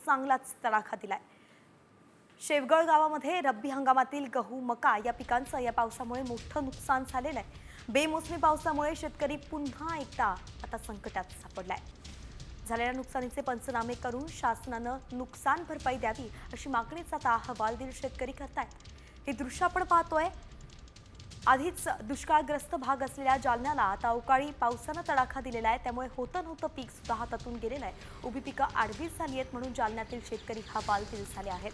चांगलाच तडाखा दिलाय। शेवगळ गावामध्ये रब्बी हंगामातील गहू, मका या पिकांचं या पावसामुळे मोठं नुकसान झालेलं आहे। बेमोसमी पावसामुळे शेतकरी पुन्हा एकदा आता संकटात सापडलाय। झालेल्या नुकसानीचे पंचनामे करून शासनानं नुकसान भरपाई द्यावी अशी मागणीचा आता हवालदिल शेतकरी करतायत। हे दृश्य आपण पाहतोय। आधीच दुष्काळग्रस्त भाग असलेल्या जालन्याला आता अवकाळी पावसानं तडाखा दिलेला आहे, त्यामुळे होतं पीक सुद्धा हातातून गेलेलं आहे। उभी पिकं आडवीच झाली आहेत म्हणून जालन्यातील शेतकरी हवालदिल झाले आहेत।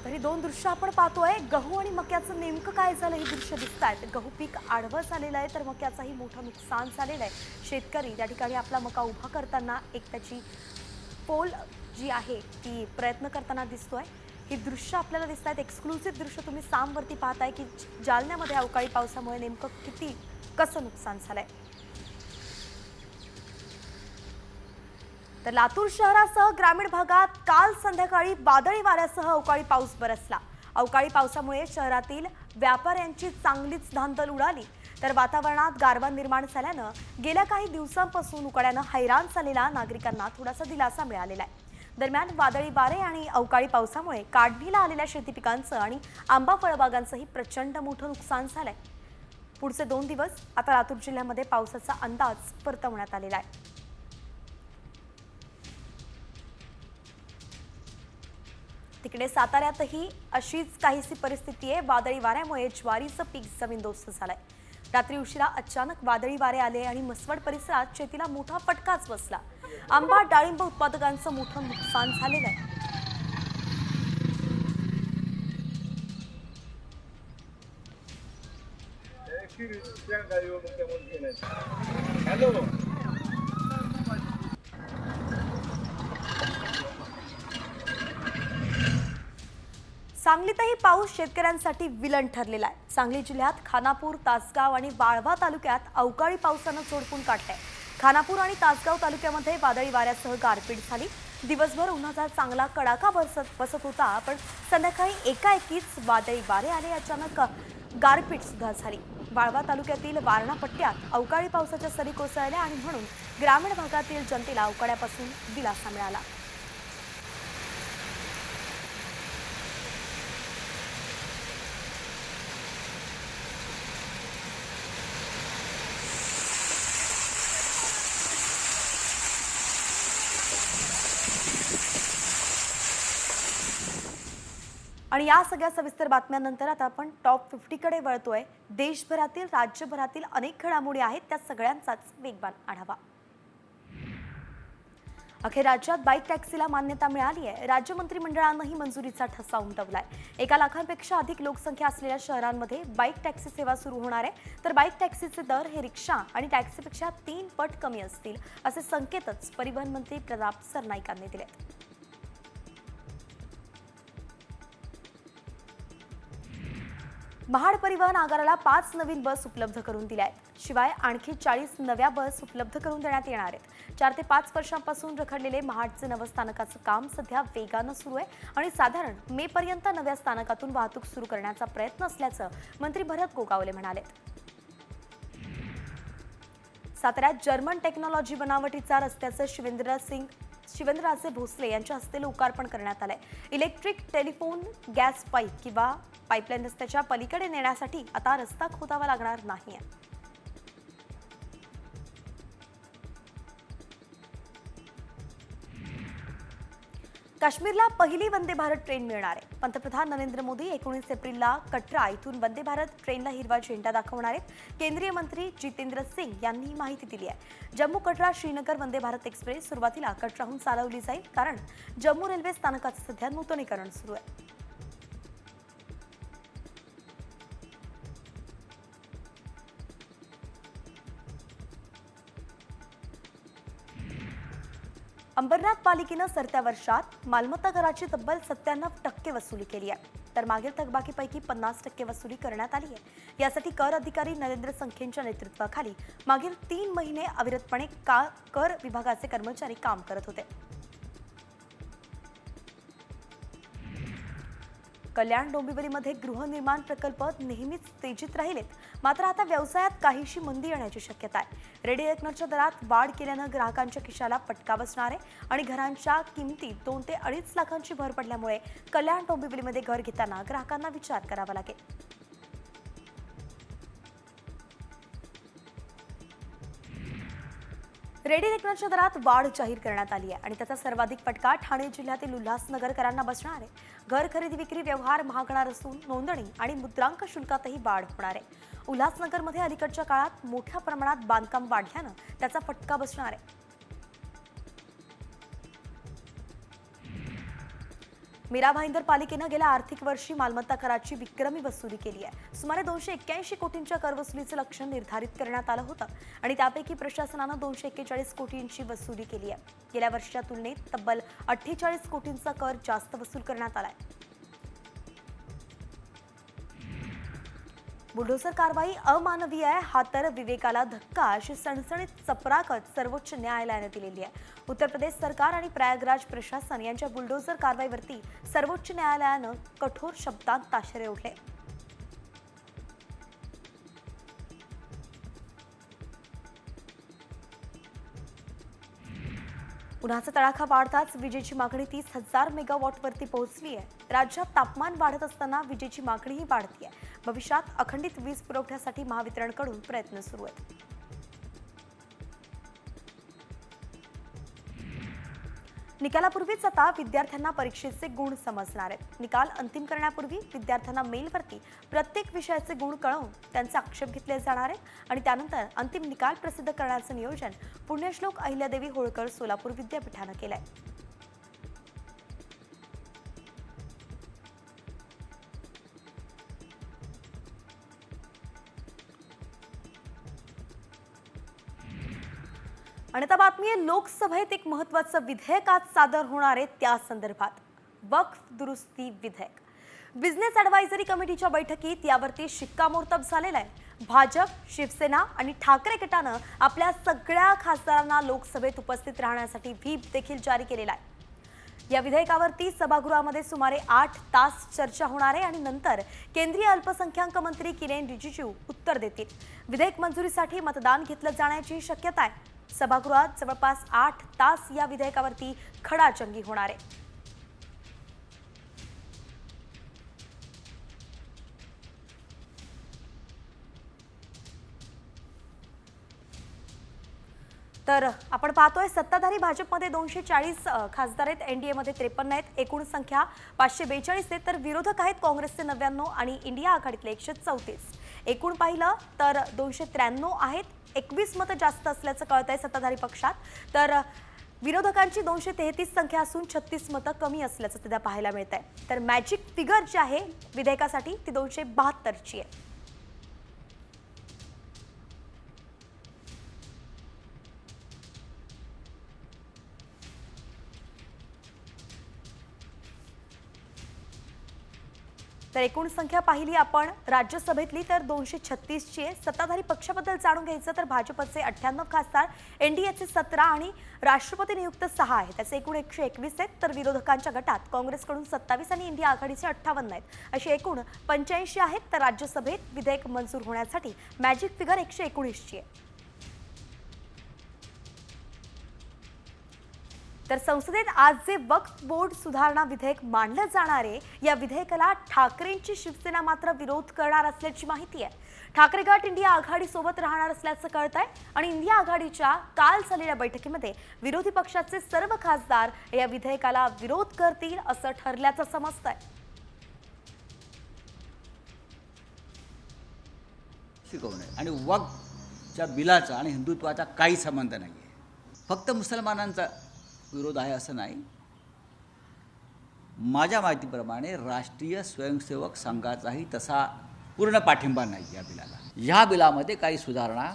तरी दोन दृश्य आपण पाहतोय। गहू आणि मक्याचं नेमकं काय झालं हे दृश्य दिसतायत। गहू पीक आडवं झालेलं आहे तर मक्याचंही मोठं नुकसान झालेलं आहे। शेतकरी त्या ठिकाणी आपला मका उभा करताना एक त्याची पोल जी आहे ती प्रयत्न करताना दिसतोय। ही दृश्य आपल्याला दिसतायत। एक्सक्लुसिव्ह दृश्य तुम्ही सामवरती पाहताय की जालन्यामध्ये अवकाळी पावसामुळे नेमकं कसं नुकसान झालंय। तर लातूर शहरासह ग्रामीण भागात काल संध्याकाळी वादळी वाऱ्यासह अवकाळी पाऊस बरसला। अवकाळी पावसामुळे शहरातील व्यापाऱ्यांची चांगलीच धांदल उडाली। तर वातावरणात गारवा निर्माण झाल्यानं गेल्या काही दिवसांपासून उकाड्यानं हैराण झालेल्या नागरिकांना थोडासा दिलासा मिळालेला आहे। दरम्यान वादळी वारे आणि अवकाळी पावसामुळे काढणीला आलेल्या शेती पिकांचं आणि आंबा फळबागांचंही प्रचंड मोठं नुकसान झालंय। पुढचे 2 दिवस आता लातूर जिल्ह्यामध्ये पावसाचा अंदाज वर्तवण्यात आलेला आहे। तिकडे साताऱ्यातही अशीच काहीशी परिस्थिती आहे। वादळी वाऱ्यामुळे ज्वारीचं पीक जमीनदोस्त झालंय। रात्री उशिरा अचानक वादळी वारे आले आणि मसवड परिसरात शेतीला मोठा फटकाच बसला। आंबा डाळिंब उत्पादकांचं मोठं नुकसान झालेलं आहे। सांगलीतही पाऊस शेतकऱ्यांसाठी विलन ठरलेला आहे। सांगली जिल्ह्यात खानापूर, तासगाव आणि वाळवा तालुक्यात अवकाळी पावसानं झोडपून काढलंय। खानापूर आणि तासगाव तालुक्यामध्ये वादळी वाऱ्यासह गारपीट झाली। दिवसभर उन्हाचा चांगला कडाका बसत होता, पण संध्याकाळी एकाएकीच वादळी वारे आले। अचानक गारपीट सुद्धा झाली। वाळवा तालुक्यातील वारणा पट्ट्यात अवकाळी पावसाच्या सरी कोसळल्या आणि म्हणून ग्रामीण भागातील जनतेला अवकाळ्यापासून दिलासा मिळाला। आणि या सगळ्या सविस्तर बातम्यांनंतर आता आपण टॉप 50 कडे वळतोय। देशभरातील राज्यभरातील अनेक घडामोडी आहेत, त्या सगळ्यांचाच वेगवान आढावा। अखेर राज्यात बाईक टॅक्सीला मान्यता मिळाली आहे। राज्य मंत्रिमंडळानंही मंजुरीचा ठसा उमटवलाय। 1 लाखांपेक्षा अधिक लोकसंख्या असलेल्या शहरांमध्ये बाईक टॅक्सी सेवा सुरू होणार आहे। तर बाईक टॅक्सीचे दर हे रिक्षा आणि टॅक्सीपेक्षा 3 पट कमी असतील, असे संकेतच परिवहन मंत्री प्रताप सरनाईकांनी दिले। महाड परिवहन आगाराला 5 नवीन बस उपलब्ध करून दिल्या आहेत। शिवाय आणखी 40 नव्या बस उपलब्ध करून देण्यात येणार आहेत। 4 ते 5 वर्षांपासून रखडलेले महाडचे नवं स्थानकाचं काम सध्या वेगानं सुरू आहे आणि साधारण मे पर्यंत नव्या स्थानकातून वाहतूक सुरू करण्याचा प्रयत्न असल्याचं मंत्री भरत गोगावले म्हणाले। साताऱ्यात जर्मन टेक्नॉलॉजी बनावटीचा रस्त्याचं शिवेंद्रराजे भोसले यांच्या हस्ते लोकार्पण करण्यात आलंय। इलेक्ट्रिक टेलिफोन गॅस पाईप किंवा पाईपलाईन रस्त्याच्या पलीकडे नेण्यासाठी आता रस्ता खोदावा लागणार नाहीये। काश्मीरला पहिली वंदे भारत ट्रेन मिळणार आहे। पंतप्रधान नरेंद्र मोदी 19 एप्रिलला कटरा इथून वंदे भारत ट्रेनला हिरवा झेंडा दाखवणार आहेत। केंद्रीय मंत्री जितेंद्र सिंग यांनी ही माहिती दिली आहे। जम्मू कटरा श्रीनगर वंदे भारत एक्सप्रेस सुरुवातीला कटराहून चालवली जाईल, कारण जम्मू रेल्वे स्थानकाचं सध्या नूतनीकरण सुरू आहे। अंबरनाथ पालिकेनं सरत्या वर्षात मालमत्ता कराची तब्बल 97% वसुली केली आहे। तर मागील थकबाकीपैकी 50% वसुली करण्यात आली आहे। यासाठी कर अधिकारी नरेंद्र संखेंच्या नेतृत्वाखाली मागील 3 महिने अविरतपणे कर विभागाचे कर्मचारी काम करत होते। कल्याण डोंबिवलीमध्ये गृहनिर्माण प्रकल्प नेहमीच तेजीत राहिलेत, मात्र आता व्यवसायात काहीशी मंदी येण्याची शक्यता आहे। रेडी रेकनरच्या दरात वाढ केल्यानं ग्राहकांच्या खिशाला फटका बसणार आहे आणि घरांच्या किमतीत 2 ते 2.5 लाखांची भर पडल्यामुळे कल्याण डोंबिवलीमध्ये घर घेताना ग्राहकांना विचार करावा लागेल। रेडी रेकनरच्या दरात वाढ जाहीर करण्यात आली आहे आणि त्याचा सर्वाधिक फटका ठाणे जिल्ह्यातील उल्हासनगरकरांना बसणार आहे। घर खरेदी विक्री व्यवहार महागणार असून नोंदणी आणि मुद्रांक शुल्कातही वाढ होणार आहे। उल्हासनगरमध्ये अलीकडच्या काळात मोठ्या प्रमाणात बांधकाम वाढल्यानं त्याचा फटका बसणार आहे। मीरा भाईंदर पालिकेनं गेल्या आर्थिक वर्षी मालमत्ता कराची विक्रमी वसुली केली आहे। सुमारे 281 कोटींच्या कर वसुलीचं लक्ष्य निर्धारित करण्यात आलं होतं आणि त्यापैकी प्रशासनानं 241 कोटींची वसुली केली आहे। गेल्या वर्षीच्या तुलनेत तब्बल 48 कोटींचा कर जास्त वसूल करण्यात आलाय। बुलडोझर कारवाई अमानवीय आहे, हा तर विवेकाला धक्का, अशी सणसणीत चपराकत सर्वोच्च न्यायालयाने दिलेली आहे। उत्तर प्रदेश सरकार आणि प्रयागराज प्रशासन यांच्या बुलडोझर कारवाईवरती सर्वोच्च न्यायालयानं कठोर शब्दांत ताशेरे ओढले। उन्हाचा तडाखा वाढताच विजेची मागणी 30,000 मेगावॉटवरती पोहोचली आहे। राज्यात तापमान वाढत असताना विजेची मागणीही वाढती आहे। भविष्यात अखंडित वीज पुरवठ्यासाठी महावितरणकडून प्रयत्न सुरू आहेत। निकालापूर्वीच आता विद्यार्थ्यांना परीक्षेचे गुण समजणार आहेत। निकाल अंतिम करण्यापूर्वी विद्यार्थ्यांना मेलवरती प्रत्येक विषयाचे गुण कळवून त्यांचे आक्षेप घेतले जाणार आहेत आणि त्यानंतर अंतिम निकाल प्रसिद्ध करण्याचं नियोजन पुण्यश्लोक अहिल्यादेवी होळकर सोलापूर विद्यापीठानं केलंय। आणि आता बातमी आहे लोकसभेत एक महत्त्वाचं विधेयक आज सादर होणार आहे त्या संदर्भात। वक्फ दुरुस्ती विधेयक बिझनेस ॲडवायझरी कमिटीच्या बैठकीत यावरती शिक्कामोर्तब झालेला आहे। भाजप, शिवसेना आणि ठाकरे गटानं आपल्या सगळ्या खासदारांना लोकसभेत उपस्थित राहण्यासाठी व्हीप देखील जारी केलेला आहे। या विधेयकावरती सभागृहामध्ये सुमारे 8 तास चर्चा होणार आहे आणि नंतर केंद्रीय अल्पसंख्याक मंत्री किरेन रिजिजू उत्तर देतील। विधेयक मंजुरीसाठी मतदान घेतलं जाण्याची शक्यता आहे। सभागृहात जवळपास 8 तास या विधेयकावरती खडाजंगी होणार आहे। तर आपण पाहतोय सत्ताधारी भाजपमध्ये 240 खासदार आहेत, एनडीए मध्ये 53 आहेत, एकूण संख्या 542 आहे, तर विरोधक आहेत काँग्रेसचे 99 आणि इंडिया आघाडीतले 134। एकूण पाहिलं तर 293 आहेत, 21 मतं जास्त असल्याचं कळत आहे सत्ताधारी पक्षात, तर विरोधकांची 233 संख्या असून 36 मतं कमी असल्याचं सध्या पाहायला मिळत आहे। तर मॅजिक फिगर जी आहे विधेयकासाठी ती 272ची आहे। तर एकूण संख्या पाहिली आपण राज्यसभेतली तर 236ची आहे। सत्ताधारी पक्षाबद्दल जाणून घ्यायचं तर भाजपचे 98 खासदार, एनडीएचे 17 आणि राष्ट्रपती नियुक्त 6 आहेत, त्याचे एकूण 121 आहेत, तर विरोधकांच्या गटात काँग्रेसकडून 27 आणि इंडिया आघाडीचे 58 आहेत, अशी एकूण 85 आहेत। तर राज्यसभेत विधेयक मंजूर होण्यासाठी मॅजिक फिगर 119ची आहे। तर संसदेत आज जे वक्फ बोर्ड सुधारणा विधेयक मांडलं जाणार आहे या विधेयकाला ठाकरेंची शिवसेना मात्र विरोध करणार असल्याची माहिती आहे। ठाकरे गट इंडिया आघाडी सोबत राहणार असल्याचं कळत आहे आणि इंडिया आघाडीच्या काल झालेल्या बैठकीमध्ये विरोधी पक्षाचे सर्व खासदार या विधेयकाला विरोध करतील असं ठरल्याचं समजतंय। आणि वक्फच्या बिलाचा आणि हिंदुत्वाचा काही संबंध नाही आहे। फक्त मुसलमानांचा विरोध आहे असं नाही। माझ्या माहितीप्रमाणे राष्ट्रीय स्वयंसेवक संघाचाही तसा पूर्ण पाठिंबा नाही या बिलाला। या बिलामध्ये काही सुधारणा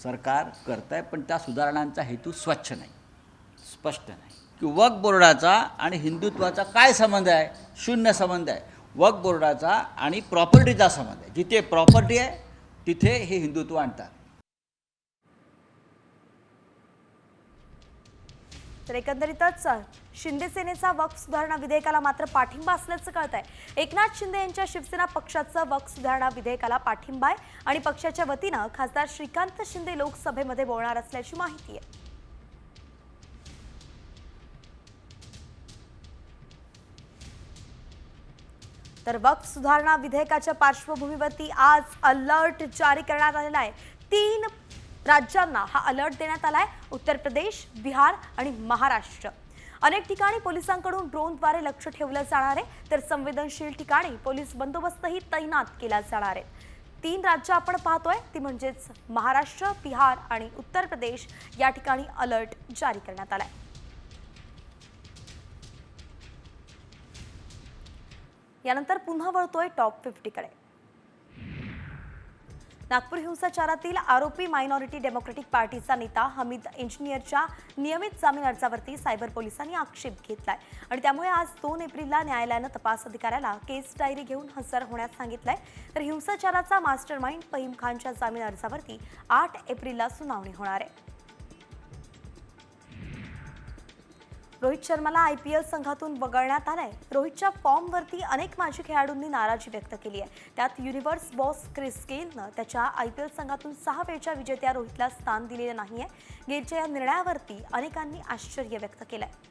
सरकार करत आहे, पण त्या सुधारणांचा हेतू स्वच्छ नाही, स्पष्ट नाही की वक्फ बोर्डाचा आणि हिंदुत्वाचा काय संबंध आहे। शून्य संबंध आहे। वक्फ बोर्डाचा आणि प्रॉपर्टीचा संबंध आहे। जिथे प्रॉपर्टी आहे तिथे हे हिंदुत्व आणतात। तर एकंदरीतच शिंदे सेनेचा वक्फ सुधारणा विधेयकाला मात्र पाठिंबा असल्याचं कळत आहे। एकनाथ शिंदे यांच्या शिवसेना पक्षाचं वक्फ सुधारणा विधेयकाला पाठिंबा आहे आणि पक्षाच्या वतीनं खासदार श्रीकांत शिंदे लोकसभेमध्ये बोलणार असल्याची माहिती आहे। तर वक्फ सुधारणा विधेयकाच्या पार्श्वभूमीवरती आज अलर्ट जारी करण्यात आलेला आहे। 3 राज्यांना हा अलर्ट देण्यात आलाय, उत्तर प्रदेश, बिहार आणि महाराष्ट्र। अनेक ठिकाणी पोलिसांकडून ड्रोनद्वारे लक्ष ठेवलं जाणार आहे, तर संवेदनशील ठिकाणी पोलीस बंदोबस्तही तैनात केला जाणार आहे। 3 राज्य आपण पाहतोय ती म्हणजेच महाराष्ट्र, बिहार आणि उत्तर प्रदेश या ठिकाणी अलर्ट जारी करण्यात आलाय। यानंतर पुन्हा वळतोय टॉप 50 कडे। नागपूर हिंसाचारातील आरोपी मायनॉरिटी डेमोक्रेटिक पार्टीचा नेता हमीद इंजिनियरच्या नियमित जामीन अर्जावरती सायबर पोलिसांनी आक्षेप घेतलाय आणि त्यामुळे आज 2 एप्रिलला न्यायालयानं तपास अधिकाऱ्याला केस डायरी घेऊन हजर होण्यास सांगितलंय। तर हिंसाचाराचा मास्टरमाइंड फहीम खानच्या जामीन अर्जावरती 8 एप्रिलला सुनावणी होणार आहे। रोहित शर्माला IPL संघातून वगळण्यात आलंय। रोहितच्या फॉर्मवरती अनेक माजी खेळाडूंनी नाराजी व्यक्त केली आहे। त्यात युनिव्हर्स बॉस क्रिस गेलनं त्याच्या IPL संघातून 6 वेळच्या विजेत्या रोहितला स्थान दिलेलं नाहीये। गेलच्या या निर्णयावरती अनेकांनी आश्चर्य व्यक्त केलंय।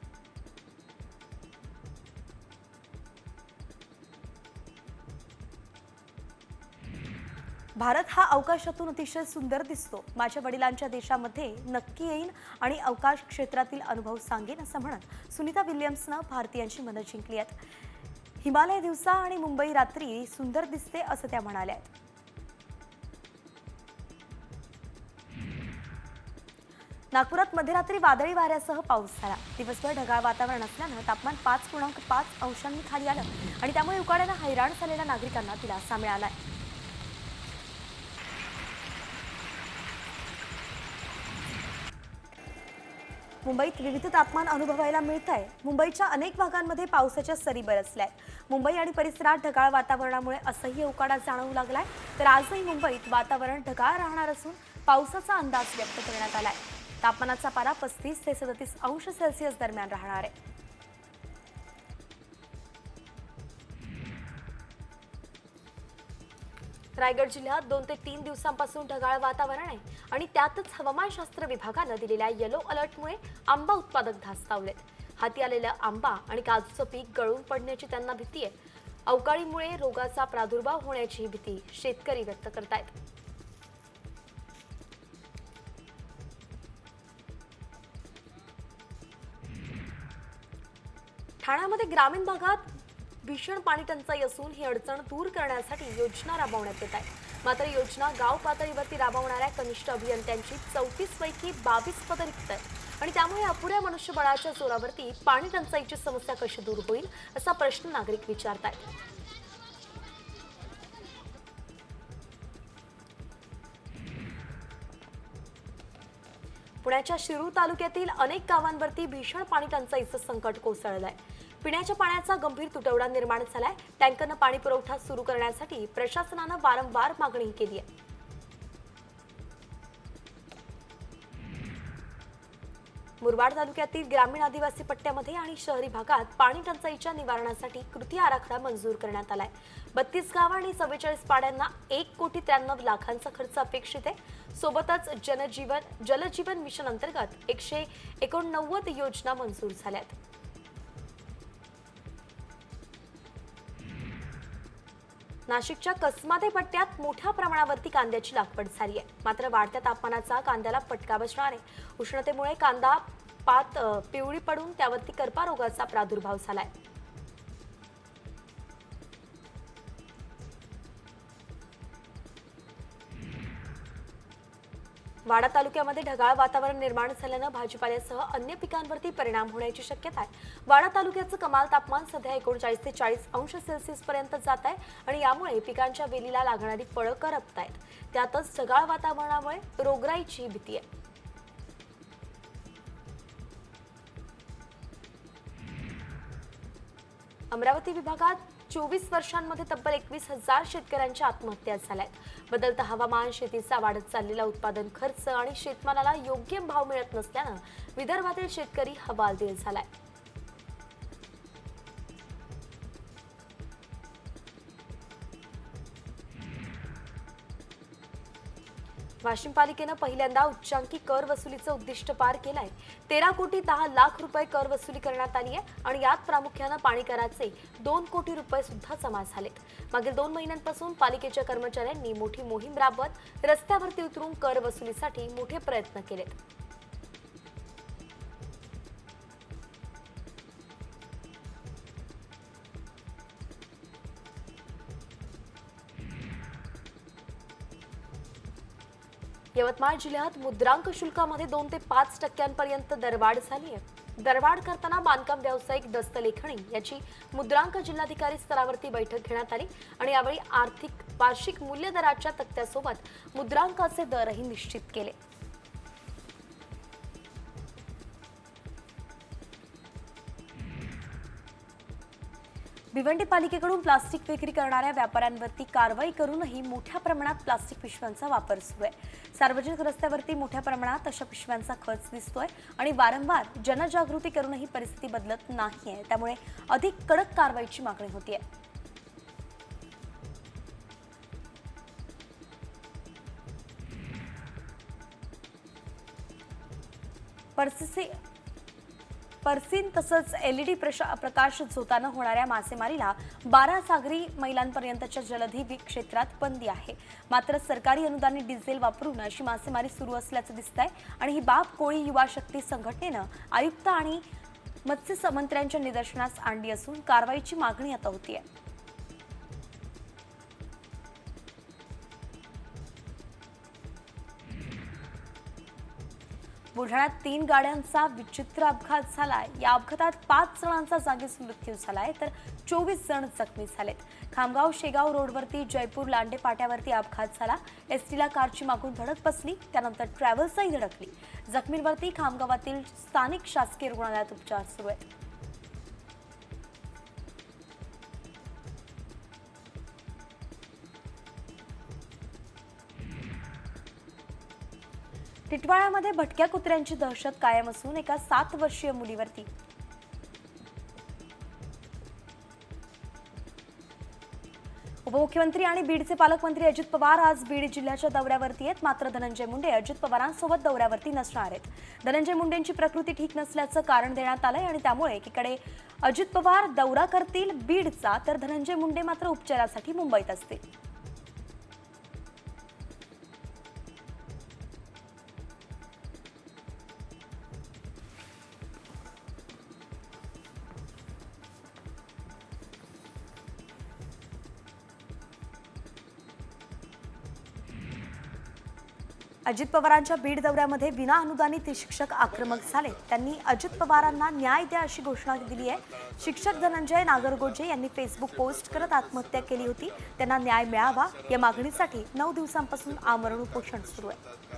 भारत हा अवकाशातून अतिशय सुंदर दिसतो। माझ्या वडिलांच्या देशामध्ये नक्की येईन आणि अवकाश क्षेत्रातील अनुभव सांगेन असं म्हणत सुनीता विल्यम्सनं भारतीयांची मनं जिंकली आहेत। हिमालय दिवसा आणि मुंबई रात्री सुंदर दिसते असं त्या म्हणाल्या आहेत। नागपुरात मध्यरात्री वादळी वाऱ्यासह पाऊस झाला। दिवसभर ढगाळ वातावरण असल्यानं तापमान 5.5 अंशांनी खाली आलं आणि त्यामुळे उकाड्यानं हैराण झालेल्या नागरिकांना दिलासा मिळालाय। मुंबईत विविध तापमान अनुभवायला मिळत आहे। मुंबईच्या अनेक भागांमध्ये पावसाच्या सरी बरसल्या आहेत। मुंबई आणि परिसरात ढगाळ वातावरणामुळे असह्य उकाडा जाणवू लागलाय। तर आजही मुंबईत वातावरण ढगाळ राहणार असून पावसाचा अंदाज व्यक्त करण्यात आलाय। तापमानाचा पारा 35 ते 37 अंश सेल्सिअस दरम्यान राहणार आहे। रायगड जिल्ह्यात 2 ते 3 दिवसांपासून ढगाळ वातावरण आहे आणि त्यातच हवामानशास्त्र विभागानं दिलेल्या येलो अलर्टमुळे आंबा उत्पादक धास्तावलेत। हाती आलेला आंबा आणि काजूचं पीक गळून पडण्याची त्यांना भीती आहे। अवकाळीमुळे रोगाचा प्रादुर्भाव होण्याची भीती शेतकरी व्यक्त करतायत। ठाण्यामध्ये ग्रामीण भागात भीषण पाणी टंचाई असून ही अडचण दूर करण्यासाठी योजना राबवण्यात येत आहे। मात्र योजना गाव पातळीवरती राबवणाऱ्या कनिष्ठ अभियंत्यांची 34 पैकी 22 पदं रिक्त आहेत आणि त्यामुळे अपुऱ्या मनुष्यबळाच्या जोरावरती पाणी टंचाईची समस्या कशी दूर होईल असा प्रश्न नागरिक विचारतायत। पुण्याच्या शिरूर तालुक्यातील अनेक गावांवरती भीषण पाणी टंचाईचं संकट कोसळलंय। पिण्याच्या पाण्याचा गंभीर तुटवडा निर्माण झालाय। टँकरनं पाणी पुरवठा सुरू करण्यासाठी प्रशासनानं वारंवार मागणी केली आहे। मुरबाड तालुक्यातील ग्रामीण आदिवासी पट्ट्यामध्ये आणि शहरी भागात पाणी टंचाईच्या निवारणासाठी कृती आराखडा मंजूर करण्यात आलाय। 32 गावं आणि 44 पाड्यांना 1,93,00,000 खर्च अपेक्षित आहे। सोबतच जलजीवन मिशन अंतर्गत 189 योजना मंजूर झाल्यात। नाशिकच्या कसमाते पट्ट्यात मोठ्या प्रमाणावरती कांद्याची लागवड झाली आहे। मात्र वाढत्या तापमानाचा कांद्याला फटका बसणार आहे। उष्णतेमुळे कांदा पात पिवळी पडून त्यावरती करपा रोगाचा प्रादुर्भाव झालाय। वाडा तालुक्यामध्ये ढगाळ वातावरण निर्माण झाल्यानं भाजीपाल्यासह अन्य पिकांवरती परिणाम होण्याची शक्यता आहे। वाडा तालुक्याचं कमाल तापमान सध्या 39 ते 40 अंश सेल्सिअस पर्यंत जात आहे आणि यामुळे पिकांच्या वेलीला लागणारी फळं करपतायत। त्यातच ढगाळ वातावरणामुळे रोगराईची भीती आहे। अमरावती विभागात 24 वर्षांमध्ये तब्बल 21,000 शेतकऱ्यांच्या आत्महत्या झाल्यात। बदलतं हवामान, शेतीचा वाढत चाललेला उत्पादन खर्च आणि शेतमालाला योग्य भाव मिळत नसल्यानं विदर्भातील शेतकरी हवालदिल झालाय। वाशिम पालिकेनं पहिल्यांदा उच्चांकी कर वसुलीचं उद्दिष्ट पार केलंय। 13 कोटी 10 लाख रुपये कर वसुली करण्यात आली आहे आणि यात प्रामुख्यानं पाणी कराचे 2 कोटी रुपये सुद्धा जमा झालेत। मागील 2 महिन्यांपासून पालिकेच्या कर्मचाऱ्यांनी मोठी मोहीम राबवत रस्त्यावरती उतरून कर वसुलीसाठी मोठे प्रयत्न केलेत। यवतमाळ जिल्ह्यात मुद्रांक शुल्कामध्ये 2 ते 5 टक्क्यांपर्यंत दरवाढ झाली आहे। दरवाढ करताना बांधकाम व्यावसायिक दस्तलेखणी याची मुद्रांक जिल्हाधिकारी स्तरावरती बैठक घेण्यात आली आणि यावेळी आर्थिक वार्षिक मूल्य दराच्या तक्त्यासोबत मुद्रांकाचे दरही निश्चित केले। भिवंडी पालिकेकडून प्लास्टिक विक्री करणाऱ्या व्यापाऱ्यांवरती कारवाई करूनही मोठ्या प्रमाणात प्लास्टिक पिशव्यांचा वापर सुरू आहे। सार्वजनिक रस्त्यावरती मोठ्या प्रमाणात अशा पिशव्यांचा खच दिसतोय आणि वारंवार जनजागृती करूनही परिस्थिती बदलत नाहीये, त्यामुळे अधिक कडक कारवाईची मागणी होतीये। पर्सिन तसंच LED प्रकाश झोतानं होणाऱ्या मासेमारीला 12 सागरी मैलांपर्यंतच्या जलधी क्षेत्रात बंदी आहे। मात्र सरकारी अनुदानित डिझेल वापरून अशी मासेमारी सुरू असल्याचं दिसतंय आणि ही बाब कोळी युवा शक्ती संघटनेनं आयुक्त आणि मत्स्य मंत्र्यांच्या निदर्शनास आणली असून कारवाईची मागणी आता होतीये। बुलढाण्यात 3 गाड्यांचा विचित्र अपघात झालाय। या अपघातात 5 जणांचा जागीच मृत्यू झालाय तर 24 जण जखमी झालेत। खामगाव शेगाव रोडवरती जयपूर लांडे पाट्यावरती अपघात झाला। एसटीला कारची मागून धडक बसली, त्यानंतर ट्रॅव्हल्सही धडकली। जखमींवरती खामगावातील स्थानिक शासकीय रुग्णालयात उपचार सुरू आहेत। टिटवाळ्यामध्ये भटक्या कुत्र्यांची दहशत कायम असून एका 7 वर्षीय मुलीवरती उपमुख्यमंत्री आणि बीडचे पालकमंत्री अजित पवार आज बीड जिल्ह्याच्या दौऱ्यावरती आहेत। मात्र धनंजय मुंडे अजित पवारांसोबत दौऱ्यावरती नसणार आहेत। धनंजय मुंडेंची प्रकृती ठीक नसल्याचं कारण देण्यात आलंय आणि त्यामुळे एकीकडे अजित पवार दौरा करतील बीडचा, तर धनंजय मुंडे मात्र उपचारासाठी मुंबईत असतील। अजित पवारांच्या बीड दौऱ्यामध्ये विना अनुदानित शिक्षक आक्रमक झाले। त्यांनी अजित पवारांना न्याय द्या अशी घोषणा दिली आहे। शिक्षक धनंजय नागरगोजे यांनी फेसबुक पोस्ट करत आत्महत्या केली होती। त्यांना न्याय मिळावा या मागणीसाठी 9 दिवसांपासून आमरण उपोषण सुरू आहे।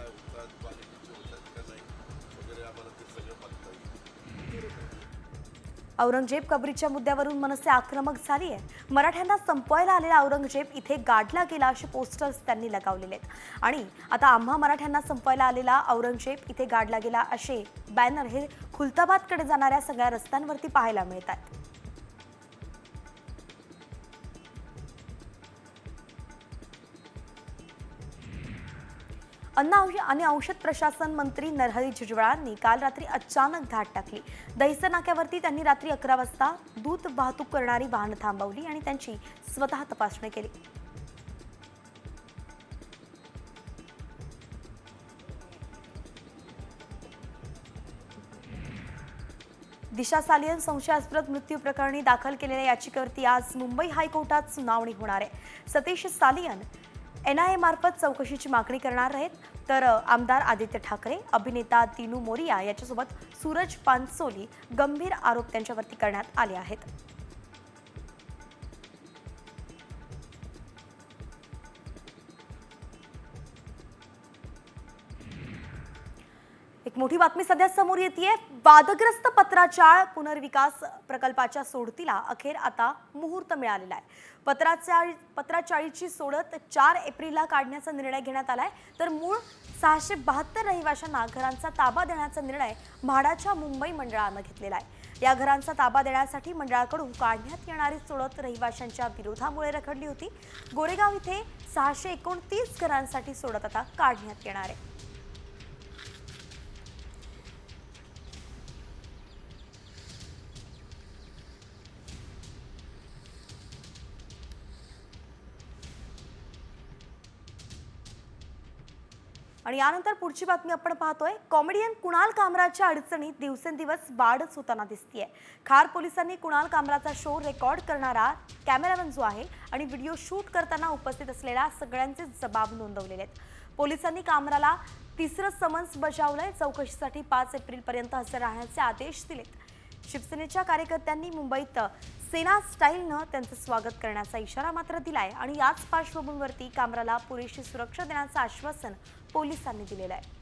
औरंगजेब कबरीच्या मुद्द्यावरून मनसे आक्रमक झाली आहे। मराठ्यांना संपवायला आलेला औरंगजेब इथे गाडला गेला असे पोस्टर्स त्यांनी लगावलेले आहेत आणि आता आम्हा मराठ्यांना संपवायला आलेला औरंगजेब इथे गाडला गेला असे बॅनर हे खुलताबादकडे जाणाऱ्या सगळ्या रस्त्यांवरती पाहायला मिळतात। अन्न आणि औषध प्रशासन मंत्री नरहरी झिरवाळांनी काल रात्री अचानक धाड टाकली। दहिसर नाक्यावरती त्यांनी रात्री 11 वाजता दूध वाहतूक करणारी वाहनं थांबवली आणि त्यांची स्वतः तपासणी केली। दिशा सालियन संशयास्पद मृत्यू प्रकरणी दाखल केलेल्या याचिकेवरती आज मुंबई हायकोर्टात सुनावणी होणार आहे। सतीश सालियन NIA मार्फत चौकशीची मागणी करणार आहेत, तर आमदार आदित्य ठाकरे, अभिनेता दिनू मोरिया याच्यासोबत सूरज पानसोली गंभीर आरोप त्यांच्यावरती करण्यात आले आहेत। एक मोठी बातमी सध्या समोर येतेय. वादग्रस्त पत्राचाळ पुनर्विकास प्रकल्पाच्या सोडतीला अखेर आता मुहूर्त मिळालेला आहे. पत्राचाळीची सोडत 4 एप्रिलला काढण्याचा निर्णय घेण्यात आलाय. तर मूळ 672 रहिवाशांना घरांचा ताबा देण्याचा निर्णय म्हाडाच्या मुंबई मंडळानं घेतलेला आहे. या घरांचा ताबा देण्यासाठी मंडळाकडून काढण्यात येणारी सोडत रहिवाशांच्या विरोधामुळे रखडली होती. गोरेगाव इथे 629 घरांसाठी सोडत आता काढण्यात येणार आहे. आणि यानंतर पुढची बातमी आपण पाहतोय. कॉमेडियन कुणाल कामराच्या अडचणीत दिवसेंदिवस वाढच होताना दिसतीये. खार पोलिसांनी कुणाल कामराचा शो रेकॉर्ड करणारा कॅमेरामॅन जो आहे आणि व्हिडिओ शूट करताना उपस्थित असलेल्या सगळ्यांचे जबाब नोंदवलेले आहेत. पोलिसांनी कामराला 3रं समन्स बजावलंय. चौकशीसाठी 5 एप्रिलपर्यंत हजर राहण्याचे आदेश दिलेत. शिवसेनेच्या कार्यकर्त्यांनी मुंबईत सेना स्टाईलनं त्यांचं स्वागत करण्याचा इशारा मात्र दिलाय आणि याच पार्श्वभूमीवरती कामराला पुरेशी सुरक्षा देण्याचं आश्वासन पोलिसांनी दिलेलं आहे.